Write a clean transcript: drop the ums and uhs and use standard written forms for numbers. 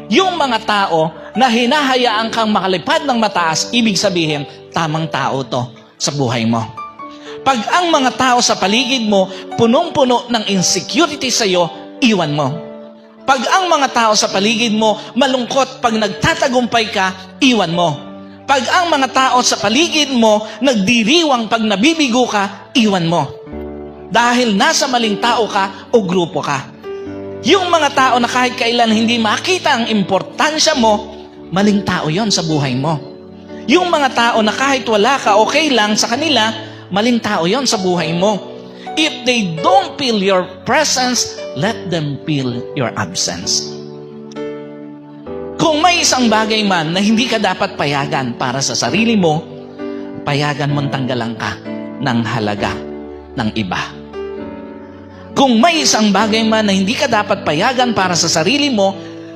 Yung mga tao na hinahayaan kang makalipad ng mataas, ibig sabihin, tamang tao to sa buhay mo. Pag ang mga tao sa paligid mo, punong-puno ng insecurity sa'yo, iwan mo. Pag ang mga tao sa paligid mo, malungkot pag nagtatagumpay ka, iwan mo. Pag ang mga tao sa paligid mo, nagdiriwang pag nabibigo ka, iwan mo. Dahil nasa maling tao ka o grupo ka. Yung mga tao na kahit kailan hindi makita ang importansya mo, maling tao yon sa buhay mo. Yung mga tao na kahit wala ka, okay lang sa kanila, maling tao yon sa buhay mo. If they don't feel your presence, let them feel your absence. Kung may isang bagay man na hindi ka dapat payagan para sa sarili mo, payagan mong tanggalan ka ng halaga ng iba. Kung may isang bagay man na hindi ka dapat payagan para sa sarili mo,